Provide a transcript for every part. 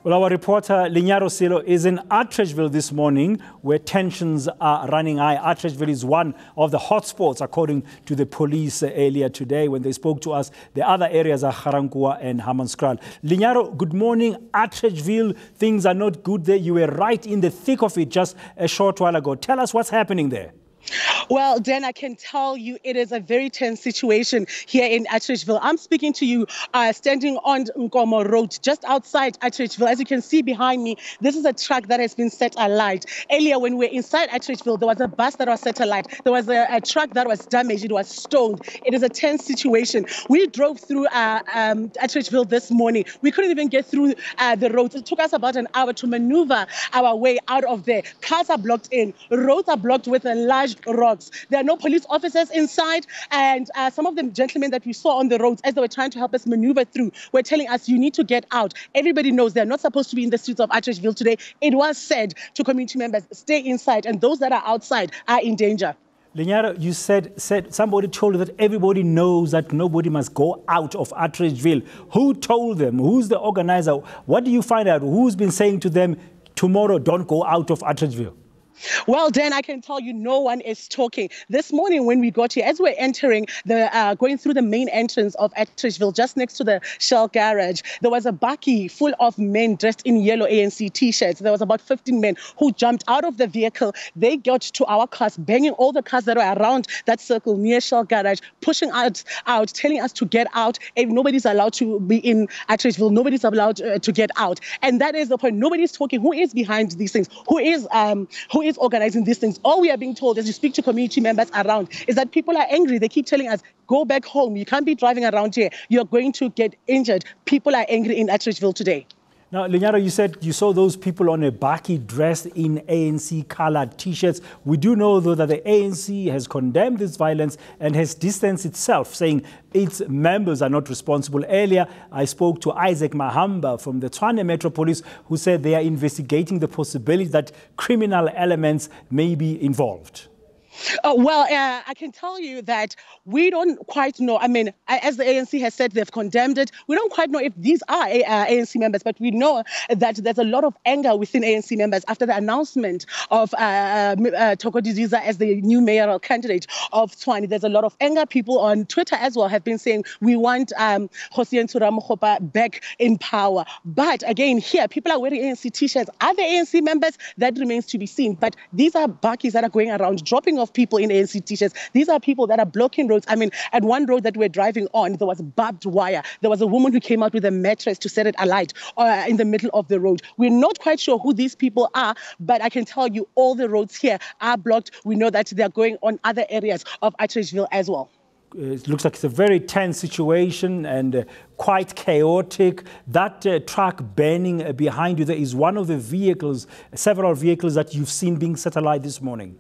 Well, our reporter Lenyaro Sello is in Atteridgeville this morning, where tensions are running high. Atteridgeville is one of the hotspots, according to the police earlier today when they spoke to us. The other areas are Ga-Rankuwa and Hammanskraal. Lenyaro, good morning. Atteridgeville, things are not good there. You were right in the thick of it just a short while ago. Tell us what's happening there. Well, Dan, I can tell you it is a very tense situation here in Atteridgeville. I'm speaking to you standing on Nkomo Road, just outside Atteridgeville. As you can see behind me, this is a truck that has been set alight. Earlier, when we were inside Atteridgeville, there was a bus that was set alight. There was a truck that was damaged. It was stoned. It is a tense situation. We drove through Atteridgeville this morning. We couldn't even get through the roads. It took us about an hour to maneuver our way out of there. Cars are blocked in. Roads are blocked with large rocks. There are no police officers inside, and some of the gentlemen that we saw on the roads as they were trying to help us maneuver through were telling us, you need to get out. Everybody knows they're not supposed to be in the streets of Atteridgeville today. It was said to community members, stay inside, and those that are outside are in danger. Lenyaro, you said somebody told you that everybody knows that nobody must go out of Atteridgeville. Who told them? Who's the organizer? What do you find out? Who's been saying to them, tomorrow don't go out of Atteridgeville? Well, Dan, I can tell you no one is talking. This morning when we got here, as we're entering going through the main entrance of Atteridgeville, just next to the Shell garage, there was a bakkie full of men dressed in yellow ANC T-shirts. There was about 15 men who jumped out of the vehicle. They got to our cars, banging all the cars that were around that circle near Shell garage, pushing out, telling us to get out. And nobody's allowed to be in Atteridgeville. Nobody's allowed to get out. And that is the point. Nobody's talking. Who is behind these things? Who is organizing these things? All we are being told as you speak to community members around is that people are angry. They keep telling us, go back home. You can't be driving around here. You're going to get injured. People are angry in Atteridgeville today. Now, Lenyaro, you said you saw those people on a bakkie dressed in ANC colored T-shirts. We do know, though, that the ANC has condemned this violence and has distanced itself, saying its members are not responsible. Earlier, I spoke to Isaac Mahamba from the Tshwane Metro Police, who said they are investigating the possibility that criminal elements may be involved. I can tell you that we don't quite know. I mean, as the ANC has said, they've condemned it. We don't quite know if these are ANC members, but we know that there's a lot of anger within ANC members after the announcement of Thokozisa as the new mayoral candidate of Tshwane. There's a lot of anger. People on Twitter as well have been saying, we want Kgosientsho Ramokgopa back in power. But again, here, people are wearing ANC T-shirts. Are they ANC members? That remains to be seen. But these are bakkies that are going around, dropping off people in ANC T-shirts. These are people that are blocking roads. I mean, at one road that we're driving on, there was barbed wire. There was a woman who came out with a mattress to set it alight in the middle of the road. We're not quite sure who these people are, but I can tell you all the roads here are blocked. We know that they're going on other areas of Atteridgeville as well. It looks like it's a very tense situation and quite chaotic. That truck burning behind you there is one of the vehicles, several vehicles that you've seen being set alight this morning.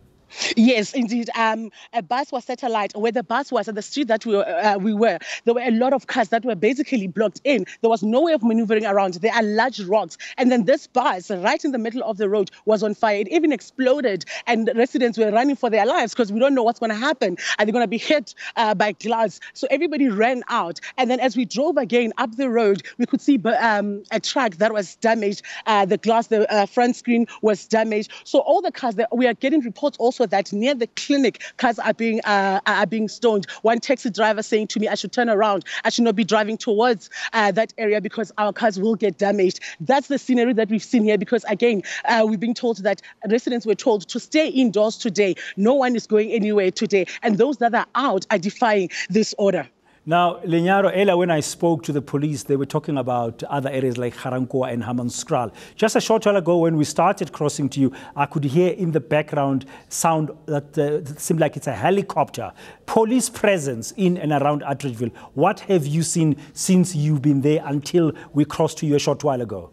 Yes, indeed. A bus was set alight. Where the bus was, at the street that we were, there were a lot of cars that were basically blocked in. There was no way of maneuvering around. There are large rocks. And then this bus, right in the middle of the road, was on fire. It even exploded. And residents were running for their lives because we don't know what's going to happen. Are they going to be hit by glass? So everybody ran out. And then as we drove again up the road, we could see a truck that was damaged. The glass, the front screen was damaged. So all the cars, we are getting reports also that near the clinic, cars are being stoned. One taxi driver saying to me, I should turn around. I should not be driving towards that area because our cars will get damaged. That's the scenery that we've seen here because, again, we've been told that residents were told to stay indoors today. No one is going anywhere today. And those that are out are defying this order. Now, Lenyaro, earlier when I spoke to the police, they were talking about other areas like Ga-Rankuwa and Hammanskraal. Just a short while ago, when we started crossing to you, I could hear in the background sound that seemed like it's a helicopter. Police presence in and around Atteridgeville. What have you seen since you've been there until we crossed to you a short while ago?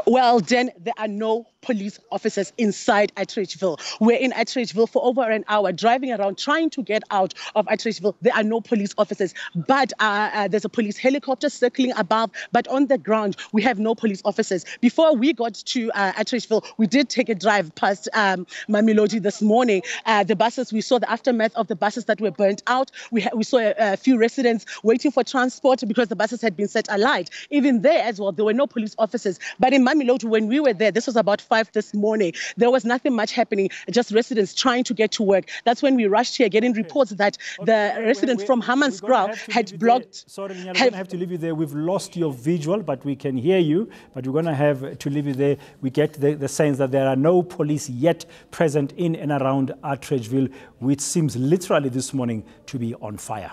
Well, then there are no police officers inside Atteridgeville. We're in Atteridgeville for over an hour, driving around, trying to get out of Atteridgeville. There are no police officers, but there's a police helicopter circling above, but on the ground, we have no police officers. Before we got to Atteridgeville, we did take a drive past Mamelodi this morning. The buses, we saw the aftermath of the buses that were burnt out. We saw a few residents waiting for transport because the buses had been set alight. Even there as well, there were no police officers. But in Mamelodi, when we were there, this was about 5 this morning, there was nothing much happening, just residents trying to get to work. That's when we rushed here, getting reports that the residents from Hammanskraal had blocked. Sorry, Lenyaro, we're going to have to leave you there. We've lost your visual, but we can hear you. But we're going to have to leave you there. We get the sense that there are no police yet present in and around Atteridgeville, which seems literally this morning to be on fire.